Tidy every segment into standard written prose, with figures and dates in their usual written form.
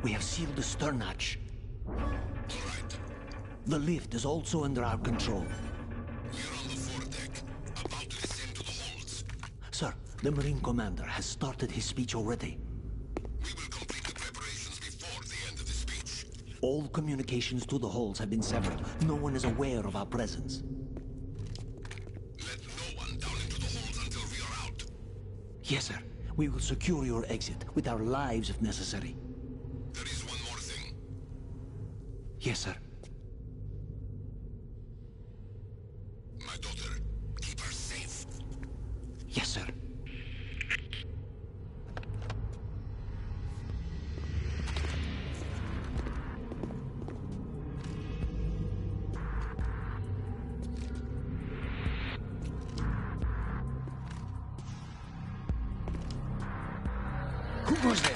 We have sealed the stern hatch. All right. The lift is also under our control. We're on the foredeck, about to descend to the holds. Sir, the Marine Commander has started his speech already. We will complete the preparations before the end of the speech. All communications to the holds have been severed. No one is aware of our presence. Let no one down into the holds until we are out. Yes, sir. We will secure your exit, with our lives if necessary. There is one more thing. Yes, sir. My daughter, keep her safe. Yes, sir. Who goes there?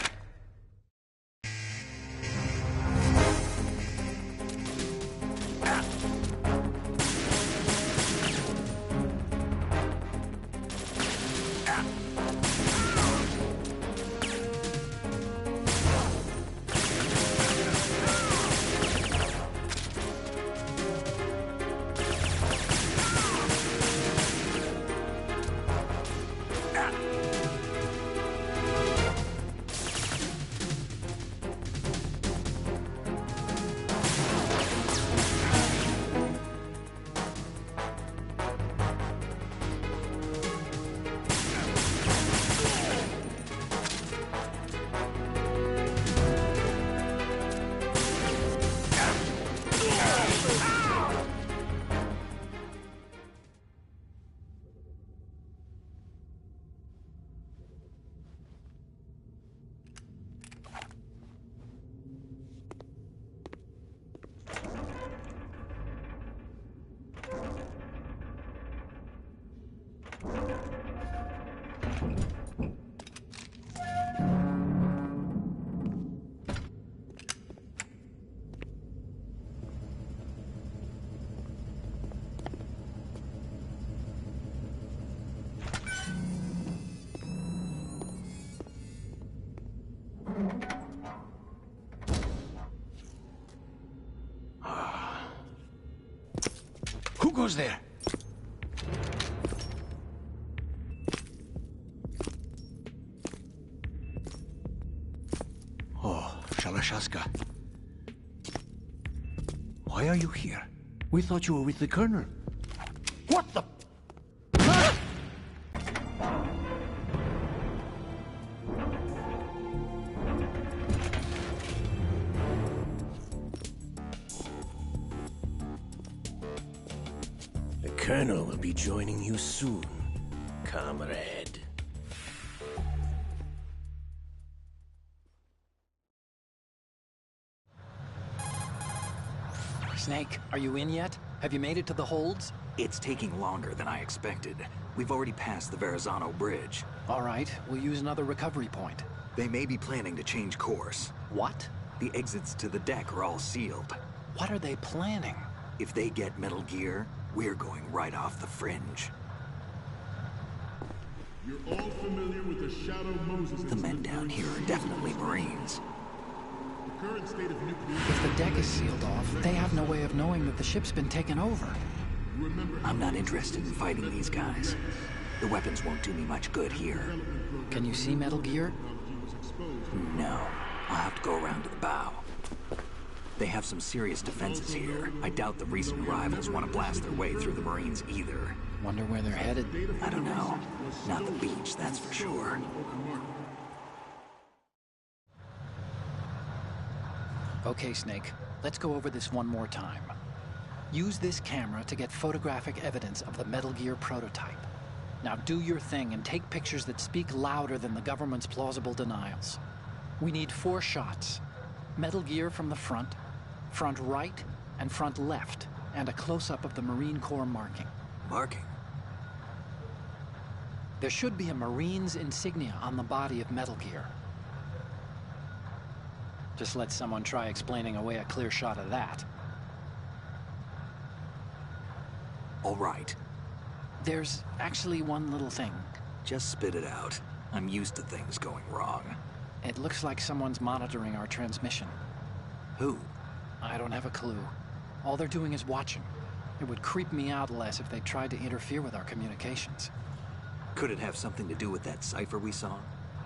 goes there? Oh, Shalashaska. Why are you here? We thought you were with the Colonel. What the... The Colonel will be joining you soon, comrade. Snake, are you in yet? Have you made it to the holds? It's taking longer than I expected. We've already passed the Verrazano Bridge. All right, we'll use another recovery point. They may be planning to change course. What? The exits to the deck are all sealed. What are they planning? If they get Metal Gear, we're going right off the fringe. You're all familiar with the Shadow Moses The men down here are definitely Marines. The current state of nuclear... If the deck is sealed off, they have no way of knowing that the ship's been taken over. I'm not interested in fighting these guys. The weapons won't do me much good here. Can you see Metal Gear? No. I'll have to go around to the bow. They have some serious defenses here. I doubt the recent arrivals want to blast their way through the Marines either. Wonder where they're headed? I don't know. Not the beach, that's for sure. Okay, Snake. Let's go over this one more time. Use this camera to get photographic evidence of the Metal Gear prototype. Now do your thing and take pictures that speak louder than the government's plausible denials. We need 4 shots. Metal Gear from the front right, and front left, and a close-up of the Marine Corps marking. Marking? There should be a Marine's insignia on the body of Metal Gear. Just let someone try explaining away a clear shot of that. All right. There's actually one little thing. Just spit it out. I'm used to things going wrong. It looks like someone's monitoring our transmission. Who? I don't have a clue. All they're doing is watching. It would creep me out less if they tried to interfere with our communications. Could it have something to do with that cipher we saw?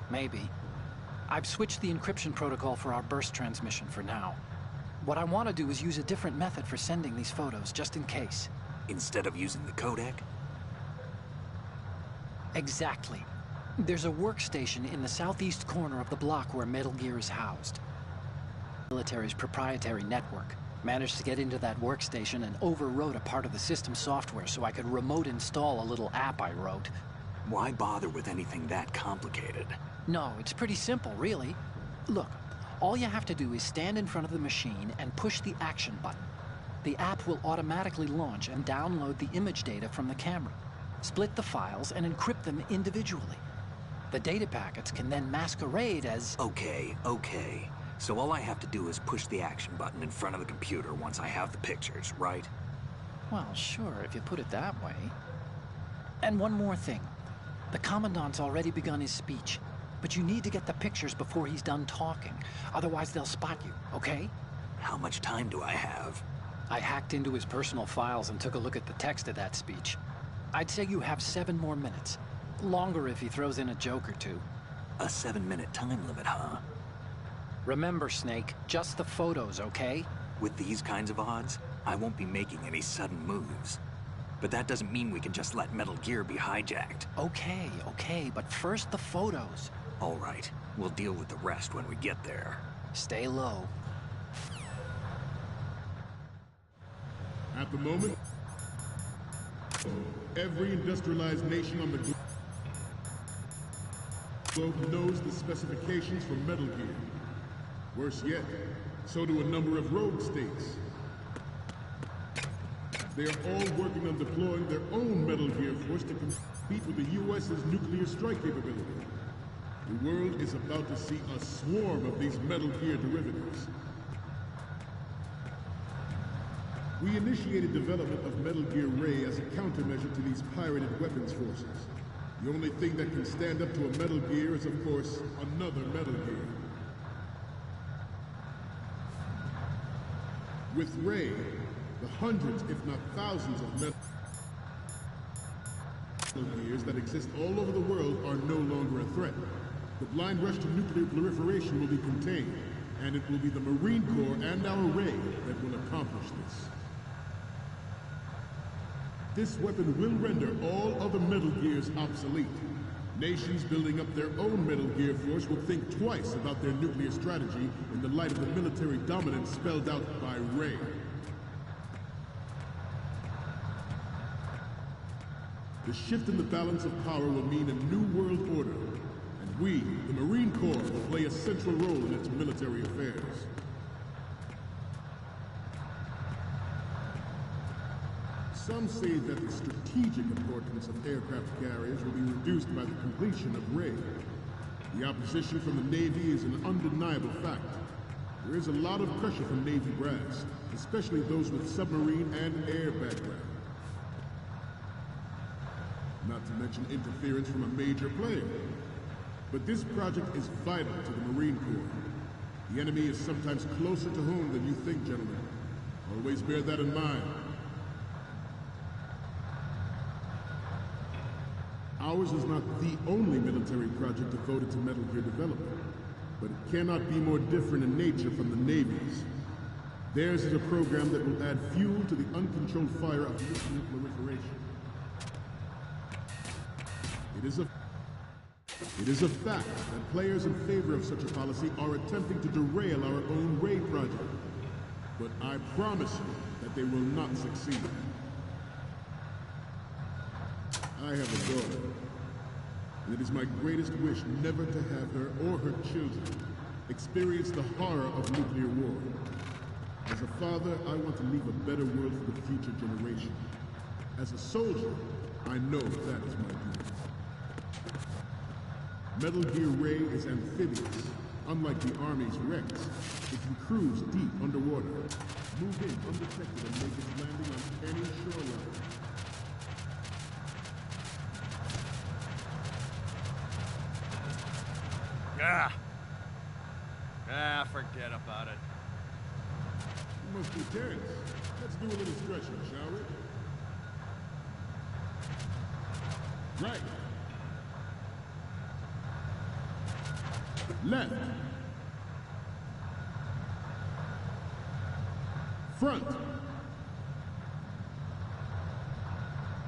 Maybe. I've switched the encryption protocol for our burst transmission for now. What I want to do is use a different method for sending these photos, just in case. Instead of using the codec? Exactly. There's a workstation in the southeast corner of the block where Metal Gear is housed. The military's proprietary network managed to get into that workstation and overwrote a part of the system software so I could remote install a little app I wrote. Why bother with anything that complicated? No, it's pretty simple, really. Look, all you have to do is stand in front of the machine and push the action button. The app will automatically launch and download the image data from the camera, split the files, and encrypt them individually. The data packets can then masquerade as... Okay. So all I have to do is push the action button in front of the computer once I have the pictures, right? Well, sure, if you put it that way. And one more thing. The Commandant's already begun his speech, but you need to get the pictures before he's done talking. Otherwise, they'll spot you, okay? How much time do I have? I hacked into his personal files and took a look at the text of that speech. I'd say you have 7 more minutes. Longer if he throws in a joke or two. A 7-minute time limit, huh? Remember, Snake, just the photos, okay? With these kinds of odds, I won't be making any sudden moves. But that doesn't mean we can just let Metal Gear be hijacked. Okay, but first the photos. All right, we'll deal with the rest when we get there. Stay low. At the moment, every industrialized nation on the globe knows the specifications for Metal Gear. Worse yet, so do a number of rogue states. They are all working on deploying their own Metal Gear force to compete with the U.S.'s nuclear strike capability. The world is about to see a swarm of these Metal Gear derivatives. We initiated development of Metal Gear Ray as a countermeasure to these pirated weapons forces. The only thing that can stand up to a Metal Gear is, of course, another Metal Gear. With Ray, the hundreds, if not thousands of Metal Metal Gears that exist all over the world are no longer a threat. The blind rush to nuclear proliferation will be contained, and it will be the Marine Corps and our Ray that will accomplish this. This weapon will render all other Metal Gears obsolete. Nations building up their own Metal Gear force will think twice about their nuclear strategy in the light of the military dominance spelled out by Ray. The shift in the balance of power will mean a new world order, and we, the Marine Corps, will play a central role in its military affairs. Some say that the strategic importance of aircraft carriers will be reduced by the completion of Ray. The opposition from the Navy is an undeniable fact. There is a lot of pressure from Navy brass, especially those with submarine and air background. Not to mention interference from a major player. But this project is vital to the Marine Corps. The enemy is sometimes closer to home than you think, gentlemen. Always bear that in mind. Ours is not the only military project devoted to Metal Gear development, but it cannot be more different in nature from the Navy's. Theirs is a program that will add fuel to the uncontrolled fire of nuclear proliferation. It is a fact that players in favor of such a policy are attempting to derail our own Ray project. But I promise you that they will not succeed. I have a daughter, and it is my greatest wish never to have her or her children experience the horror of nuclear war. As a father, I want to leave a better world for the future generation. As a soldier, I know that is my duty. Metal Gear Ray is amphibious. Unlike the Army's Rex, it can cruise deep underwater, move in undetected and make its landing on any shoreline. Forget about it. You must be tense. Let's do a little stretching, shall we? Right. Left. Front.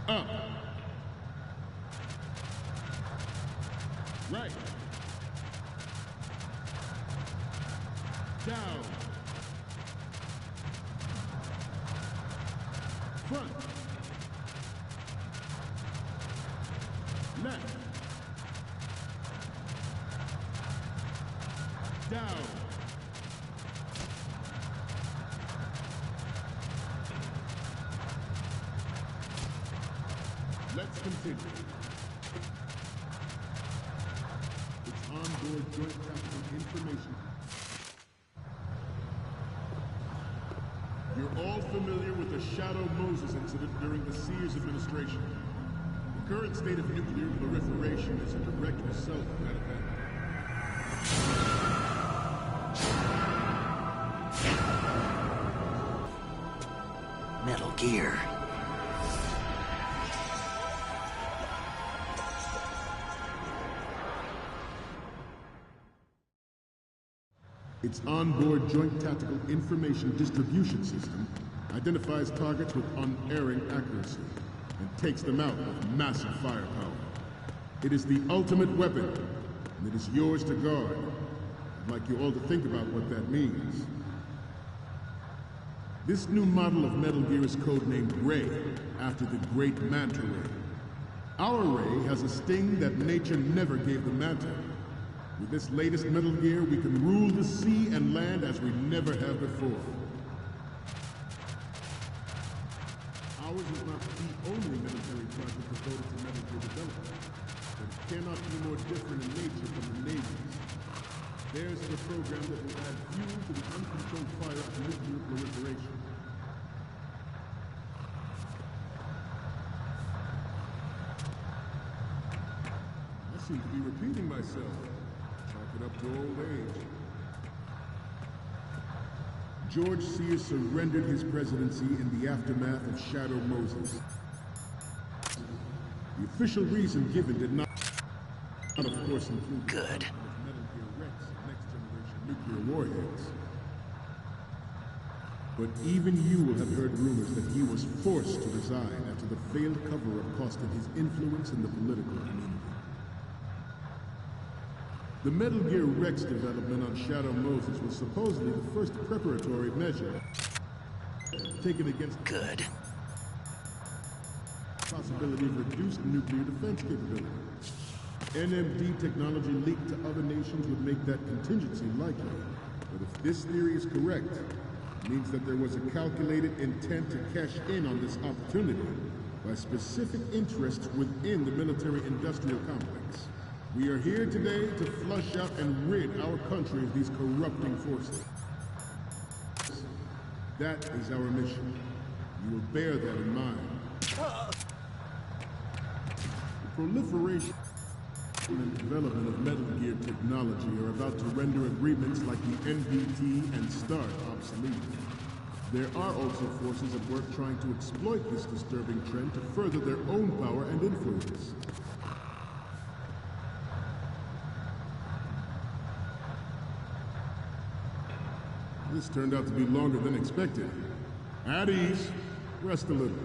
Up. Right. Down. Front. Left. Down. Let's continue. It's onboard joint tactical information. You're all familiar with the Shadow Moses incident during the Sears administration. The current state of nuclear proliferation is a direct result of that event. Metal Gear. Its onboard joint tactical information distribution system identifies targets with unerring accuracy and takes them out with massive firepower. It is the ultimate weapon, and it is yours to guard. I'd like you all to think about what that means. This new model of Metal Gear is codenamed Ray, after the great Manta Ray. Our Ray has a sting that nature never gave the Manta. With this latest Metal Gear, we can rule the sea and land as we never have before. Ours is not the only military project devoted to Metal Gear development, but it cannot be more different in nature from the Navy's. Theirs is a program that will add fuel to the uncontrolled fire of nuclear proliferation. I seem to be repeating myself. Chalk it up to old age. George Sears surrendered his presidency in the aftermath of Shadow Moses. The official reason given did not, of course, include Good. Metal Gear Rex next-generation nuclear warheads. But even you will have heard rumors that he was forced to resign after the failed cover-up cost him his influence in the political community. The Metal Gear Rex development on Shadow Moses was supposedly the first preparatory measure taken against Good. the possibility of reduced nuclear defense capability. NMD technology leaked to other nations would make that contingency likely. But if this theory is correct, it means that there was a calculated intent to cash in on this opportunity by specific interests within the military-industrial complex. We are here today to flush out and rid our country of these corrupting forces. That is our mission. You will bear that in mind. The proliferation and development of Metal Gear technology are about to render agreements like the NVT and START obsolete. There are also forces at work trying to exploit this disturbing trend to further their own power and influence. This turned out to be longer than expected. At ease. Rest a little.